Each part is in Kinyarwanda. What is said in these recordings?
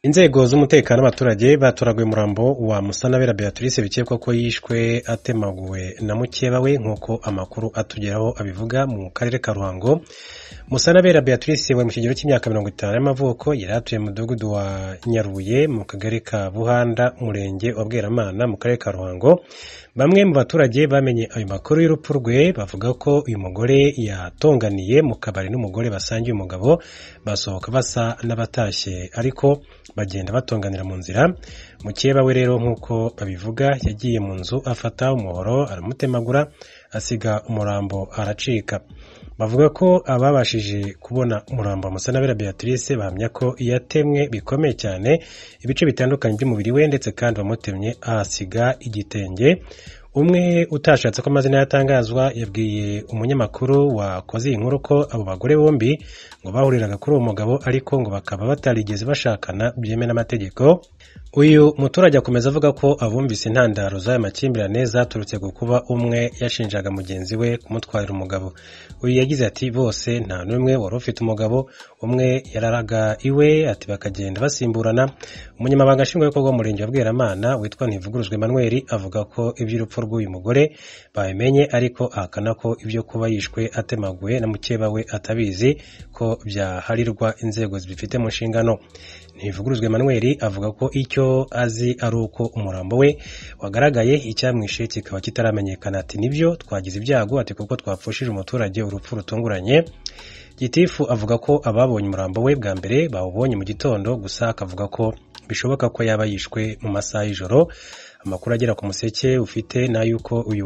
Inzego z'umutekano w'abaturage batoraguye umurambo wa Musanabera Beatrice bikekwa ko yishwe atemaguwe na mukeba we nk'uko amakuru atugeraho abivuga mu karere ka Ruhango. Musanabera Beatrice we mu kigero cy'imyaka 50 y'amavuko yari atuye mu mudugudu wa Nyaruye mu kagari ka Buhanda umurenge wa Bweramana mu karere ka Ruhango. Bamwe mu baturage bamenye ayo makuru y'urupfu rwe bavuga ko uyu mugore yatonganiye mu kabari n'umugore basangiye umugabo, basohoka basa n'abatashye ariko bagenda batonganira mu nzira. Mukeba we rero nk'uko babivuga yagiye mu nzu afata umuhoro aramutemagura asiga umurambo aracika. Bavuga ko ababashije kubona umurambo wa Musanabera Beatrice bahamya ko yatemwe bikomeye cyane ibice bitandukanye by'umubiri we ndetse kandi bamutemye ahasiga igitenge. Umwe utashatse ko amazina yatangazwa yabwiye umunyamakuru wakoze inkuru ko abo bagore bombi ngo bahuriraga kuri uwo mugabo ariko ngo bakaba batarigeze bashakana byemewe n'amategeko. Uyu muturage akomeza avuga ko abumvise intandaro z'aya makimbirane zaturutse ku kuba umwe yashinjaga mugenzi we kumutwarira umugabo. Uyu yagize ati bose nta n'umwe wari ufite umugabo, umwe yararaga iwe ati bakagenda basimburana. Umunyamabanga nshingwabikorwa w'umurenge wa Bweramana witwa Ntivuguruzwe Emmanuel avuga ko iby'urupfu rw'uyu mugore babimenye ariko ahakana ko ibyo kuba yishwe atemaguwe na mukeba we atabizi ko byaharirwa inzego zibifite mu nshingano. Ntivuguruzwe Emmanuel avuga ko icyo azi ari uko umurambo we wagaragaye, icyamwishe kikaba kitaramenyekana. Ati nibyo twagize ibyago ati kuko twapfushije umuturage urupfu rutunguranye. Gitifu avuga ko ababonye umurambo we bwa mbere bawubonye mu gitondo, gusa akavuga ko bishoboka ko yaba yishwe mu masaha y'ijoro. Amakuru agera ku museke ufite na yuko uyu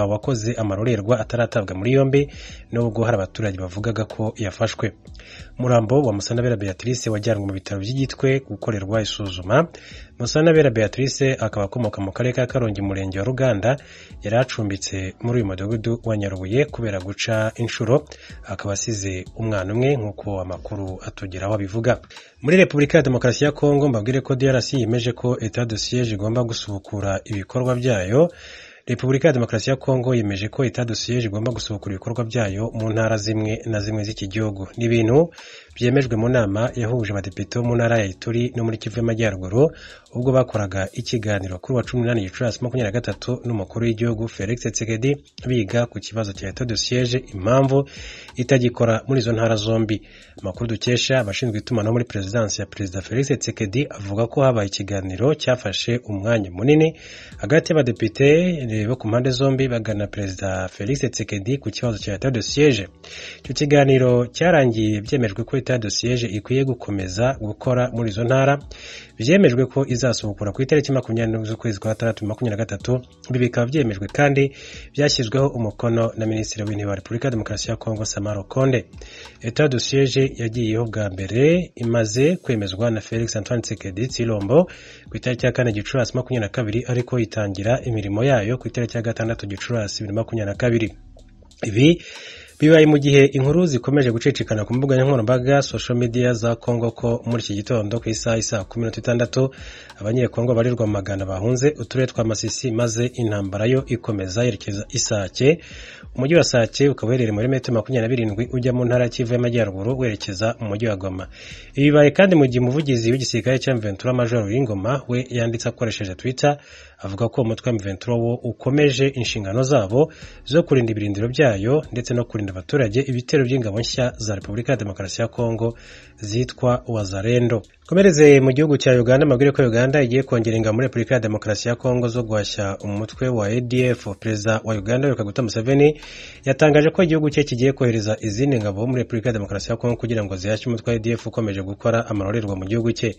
wakoze amarorerwa ataratabwa muri yombi nubwo hari abaturage bavugaga ko yafashwe. Murambo wa Musanabera Beatrice wajyanwe mu bitaro by'Igitwe gukorerwa isuzuma. Musanabera Beatrice akaba akomoka mu karere ka Karongi murenge wa Ruganda, yari acumbitse muri uyu mudugudu wa Nyarubuye kubera guca inshuro, akaba asize umwana umwe nk'uko amakuru atugeraho abivuga. Muri Repubulika ya Demokarasi ya Kongo mbabwire ko DRC yemeje ko etat de siege igomba gusubukura ibikorwa byayo. Repubulika ya Demokarasi ya Kongo yemeje ko etat de siege igomba gusubukura ibikorwa byayo mu ntara zimwe na zimwe z'iki gihugu. Ni ibintu byemejwe mu nama yahuje abadepite mu ntara ya Ituri no muri Kivu y'Amajyaruguru ubwo bakoraga ikiganiro kuri wa 18 Gicurasi 2023 n'umukuru w'igihugu Felix Tshisekedi biga ku kibazo cya etat de siege, impamvu itagikora muri izo ntara zombi. Amakuru dukesha abashinzwe itumanaho muri Presidence ya Perezida Felix Tshisekedi avuga ko habaye ikiganiro cyafashe umwanya munini hagati y'abadepite bo ku mpande zombi bagana Perezida Felix Tshisekedi ku kibazo cya etat de siege. Icyo kiganiro cyarangiye byemejwe ko etat de siege ikwiye gukomeza gukora muri izo ntara. Byemejwe ko izasubukura ku itariki 20 z'ukwezi kwa 2023. Ibi bikaba byemejwe kandi byashyizweho umukono na Minisitiri w'Intebe wa Repubulika ya Demokarasi ya Kongo Samaro Konde. Etat de siege yagiyeho bwa mbere imaze kwemezwa na Felix Antoine Tshisekedi Tshilombo ku itariki ya 4 Gicurasi 2022 ariko itangira imirimo yayo ku itariki ya 6 Gicurasi 2022. Ibi bibaye mu gihe inkuru zikomeje gucicikana ku mbuga nkoranyambaga social media za Kongo ko muri iki gitondo ku isaha 10:06 abanyekongo barirwa magana bahunze uturere twa Masisi maze intambara yo ikomeza yerekeza Isake. Umujyi wa Sake ukaba uherereye muri metero 27 ujya mu ntara Kivu y'Amajyaruguru werekeza mu mujyi wa Goma. Ibi bibaye kandi mu gihe umuvugizi w'igisirikare cya M23 Major Ringoma we yanditse akoresheje Twitter avuga ko umutwe wa M23 wo ukomeje inshingano zabo zo kurinda ibirindiro byayo ndetse no kurinda abaturage ibitero by'ingabo nshya za Repubulika ya Demokarasi ya Kongo zitwa Wazalendo. Komereze mu gihugu cya Uganda amabwire ko Uganda igiye kongera ingabo muri Repubulika ya Demokarasi ya Kongo zo guhashya umutwe wa ADF. Perezida wa Uganda Yoweri Kaguta Museveni yatangaje ko igihugu cye kigiye kohereza izindi ngabo muri Repubulika ya Demokarasi ya Kongo kugira ngo zihashye umutwe wa ADF ukomeje gukora amarorerwa mu gihugu cye.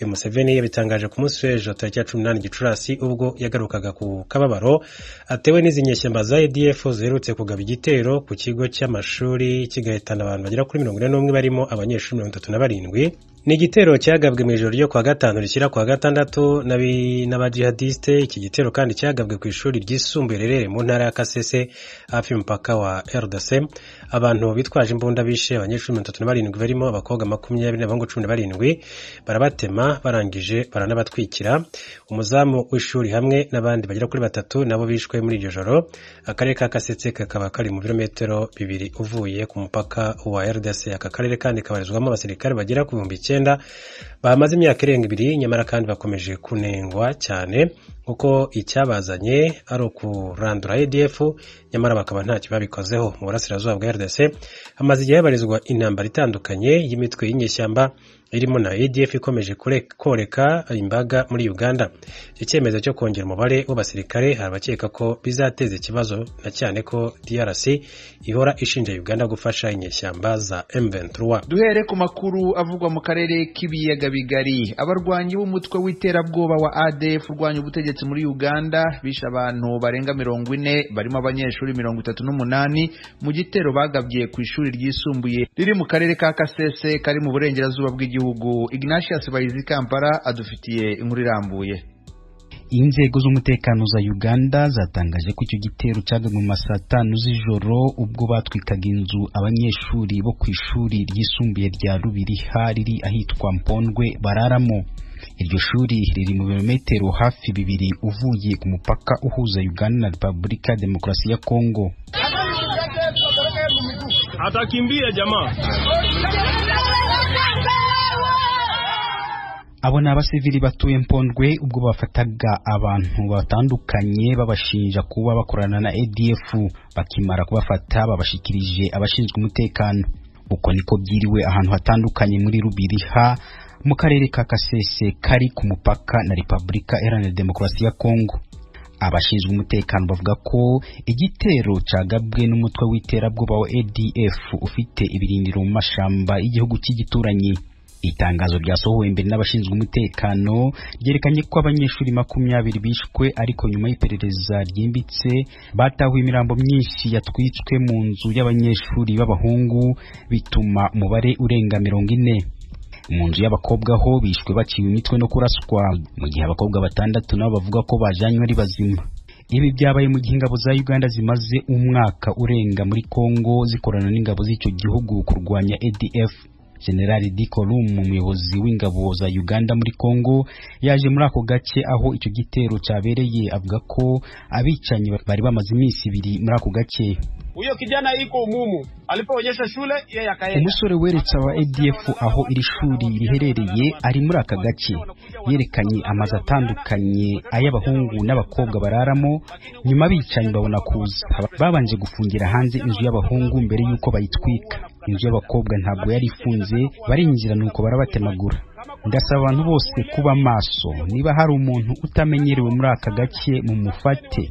Museveni yabitangaje ku munsi w'ejo tariki ya 18 Gicurasi ubwo yagarukaga ku kababaro atewe n'izi nyeshyamba za ADF ziherutse kugaba igitero ku kigo cy'amashuri kigahitana abantu bagera kuri 41 barimo abanyeshuri 37. Ni igitero cyagabwe mu ijoro ryo kwa gatanu rishyira kwa gatandatu n'abajihadiste. Iki gitero kandi cyagabwe ku ishuri ryisumbuye rerere mu ntara ya Kasese hafi y'umupaka wa RDC. Abantu bitwaje imbunda bishe abanyeshuri 37 barimo abakobwa 20 n'abahungu 17 barabatema barangije baranabatwikira. Umuzamu w'ishuri hamwe n'abandi bagera kuri 3 nabo bishwe muri iryo joro. Akarere ka Kasese kakaba kari mu birometero 2 uvuye ku mupaka wa RDC. Aka karere kandi kabarizwamo abasirikare bagera ku 1000 19 bamaze imyaka irenga 2 nyamara kandi bakomeje kunengwa cyane kuko icyabazanye ari ukurandura ADF nyamara bakaba ntacyo babikozeho. Mu burasirazuba bwa RDC hamaze igihe habarizwa intambara itandukanye y'imitwe y'inyeshyamba irimo na ADF ikomeje koreka imbaga muri Uganda. Icyemezo cyo kongera umubare w'abasirikare harabakeka ko bizateza ikibazo na cyane ko DRC ihora ishinja Uganda gufasha inyeshyamba za M23. Duhere ku makuru avugwa mu karere k'ibiyaga bigari. Abarwanyi b'umutwe w'iterabwoba wa ADF urwanya ubutegetsi muri Uganda bisha abantu barenga 40 barimo abanyeshuri 38 mu gitero bagabye ku ishuri ryisumbuye riri mu karere ka Kasese kari mu burengerazuba bw'igihugu. Ignatius Bayizi Kampala adufitiye inkuru irambuye. Inzego z'umutekano za Uganda zatangaje ko icyo gitero cyagabwe mu saa 5 z'ijoro ubwo batwikaga inzu abanyeshuri bo ku ishuri ryisumbuye rya Rubiriha riri ahitwa Mpondwe bararamo. Iryo shuri riri mu birometero hafi 2 uvuye ku mupaka uhuza Uganda na Repubulika ya Demokarasi ya Kongo. Atakimbia jamaa. Abo ni abasivili batuye Mpondwe ubwo bafataga abantu batandukanye babashinja kuba bakorana na ADF. Bakimara kubafata babashikirije abashinzwe umutekano. Uko niko byiriwe ahantu hatandukanye muri Rubiriha mu karere ka Kasese kari ku mupaka na Repubulika Iharanira Demokarasi ya Kongo. Abashinzwe umutekano bavuga ko igitero cagabwe n'umutwe w'iterabwoba wa ADF ufite ibirindiro mu mashamba y'igihugu cy'igituranyi. Itangazo ryasohowe mbere n'abashinzwe umutekano ryerekanye ko abanyeshuri 20 bishwe, ariko nyuma y'iperereza ryimbitse batahuye imirambo myinshi yatwitswe mu nzu y'abanyeshuri b'abahungu bituma umubare urenga 40. Mu nzu y'abakobwa ho bishwe baciwe imitwe no kuraswa, mu gihe abakobwa 6 nabo bavuga ko bajanywe ari bazima. Ibi byabaye mu gihe ingabo za Uganda zimaze umwaka urenga muri Kongo zikorana n'ingabo z'icyo gihugu kurwanya ADF. General Dikolum, umuyobozi w'ingabo za Uganda muri Kongo, yaje muri ako gace aho icyo gitero cyabereye, avuga ko abicanyi bari bamaze iminsi 2 muri ako gace. Huyo kijana iko umumu alipoonyesha shule yeye akaenda. Umusore weretse aba ADF aho iri shuri riherereye ari muri aka gace, yerekanye amazu atandukanye ay'abahungu n'abakobwa bararamo. Nyuma bicanyi babona kuza, babanje gufungira hanze inzu y'abahungu mbere yuko bayitwika. Inzu y'abakobwa ntabwo yari ifunze, barinjira nuko barabatemagura. Ndasaba abantu bose kuba maso, niba hari umuntu utamenyerewe muri aka gace mumufate,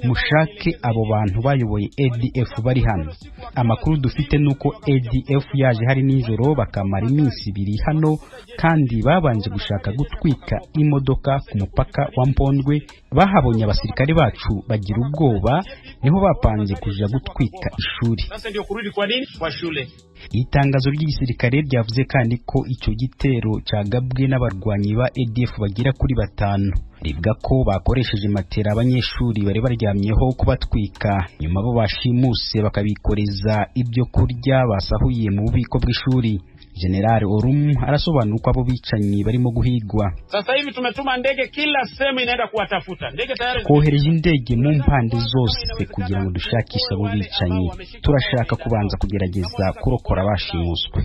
mushake abo bantu bayoboye ADF bari hano. Amakuru dufite nuko ADF yaje hari nijoro bakamara iminsi 2 hano, kandi babanje gushaka gutwika imodoka ku mupaka wa Mpondwe. Bahabonye abasirikare bacu bagira ubwoba, niho bapanze kuja gutwika ishuri. Sasa ndio kurudi kwa nini kwa shule. Itangazo ry'igisirikare ryavuze kandi ko icyo gitero cyagabwe n'abarwanyi ba ADF bagira kuri 5. Rivuga ko bakoresheje matera abanyeshuri bari baryamyeho kubatwika, nyuma bo bashimuse bakabikoreza ibyo kurya basahuye mu bubiko bw'ishuri. General Orum arasobanura ko abo bicanyi barimo guhigwa. Sasa hivi tumetuma ndege kila sehemu inaenda kuwatafuta. Ndege tayari kohereje indege mu mpande zose kugira ngo dushakishe abo bicanyi. Turashaka kubanza kugerageza kurokora abashimuswe.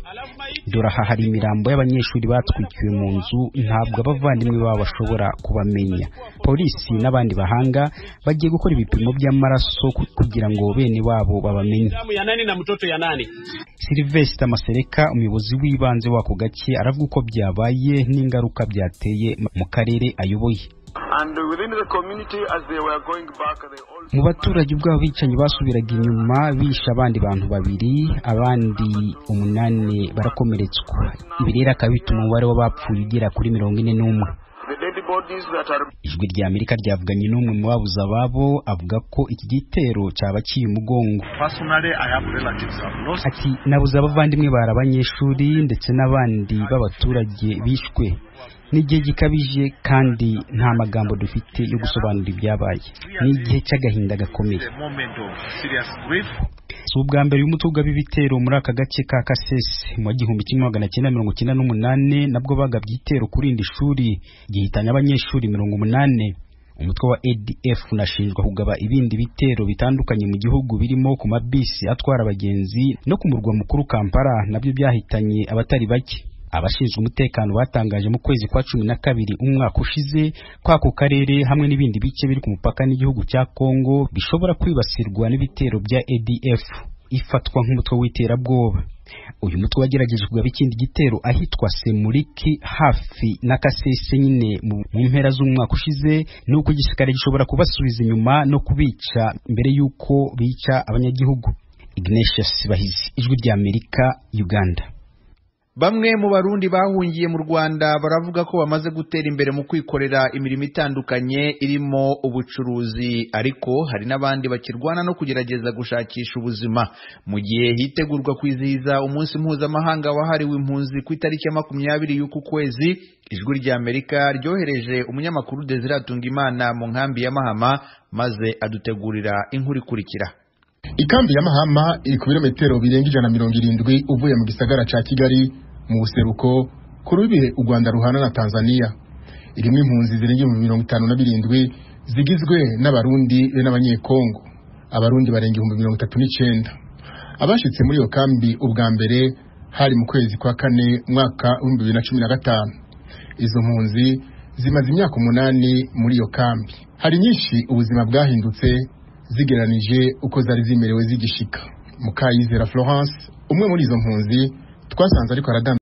Doraha hari imirambo y'abanyeshuri batwikiwe mu nzu, ntabwo abavandimwe babo bashobora kubamenya. Polisi n'abandi bahanga bagiye gukora ibipimo by'amaraso kugira ngo bene wabo babamenye. Ya nani na mtoto ya nani? Sylvester Masereka, umuyobozi w'ibanze wako gace, aravuga uko byabaye n'ingaruka byateye mu karere ayoboye. Mu baturage ubwabo bicanyi basubiraga inyuma, bisha abandi bantu 2, abandi 8 barakomeretswa. Ibi rero akabituma umubare w'abapfuye ugera kuri 41. Ijwi rya Amerika ryavuganye n'umwe mu babuze ababo, avuga ko iki gitero cyabaciye umugongo. Ati nabuze abavandimwe barabanyeshuri ndetse n'abandi b'abaturage bishwe. N'igihe gikabije kandi nta magambo dufite yo gusobanura ibyabaye. Ni igihe cy'agahinda gakomeye. Si ubwa mbere y'umutuga b'ibitero muri aka gace ka Kasese. Mu 1998 nabwo bagabye igitero kuri indi shuri gihitanye abanyeshuri 80. Umutwe wa ADF unashinjwa kugaba ibindi bitero bitandukanye mu gihugu, birimo ku mabisi atwara abagenzi no ku murwa mukuru Kampala, nabyo byahitanye abatari bake. abashinzwe umutekano batangaje mu kwezi kwa 12 umwaka ushize kwako karere hamwe n'ibindi bice biri ku mupaka n'igihugu cya Kongo bishobora kwibasirwa n'ibitero bya ADF ifatwa nk'umutwe w'iterabwoba. Uyu mutwe wagerageje kugaba ikindi gitero ahitwa Semuriki hafi na Kasese nyine mu mpera z'umwaka ushize, nuko igisirikare gishobora kubasubiza inyuma no kubica mbere yuko bica abanyagihugu. Ignatius Bahizi, Ijwi rya Amerika, Uganda. Bamwe mu Barundi bahungiye mu Rwanda baravuga ko bamaze gutera imbere mu kwikorera imirimo itandukanye irimo ubucuruzi, ariko hari n'abandi bakirwana no kugerageza gushakisha ubuzima. Mu gihe hitegurwa kwizihiza umunsi mpuzamahanga wahariwe impunzi ku itariki ya 20 y'uku kwezi, Ijwi rya Amerika ryohereje umunyamakuru Desire Atungimana mu nkambi ya Mahama maze adutegurira inkuru ikurikira. Ikambi ya Mahama iri ku birometero birenga 170 uvuye mu gisagara ca Kigali mu buseruko ku rubibe u Rwanda ruhana na Tanzania. Irimo impunzi zirenga 57 zigizwe n'abarundi n'abanyekongo. Abarundi barenga 39. Abashitse muri iyo kambi ubwa mbere hari mu kwezi kwa 4 mwaka 2015. Izo mpunzi zimaze imyaka 8 muri iyo kambi. Hari nyinshi ubuzima bwahindutse zigeranije uko zari zimerewe zigishika. Mukayizera Florence, umwe muri izo mpunzi, twasanze ariko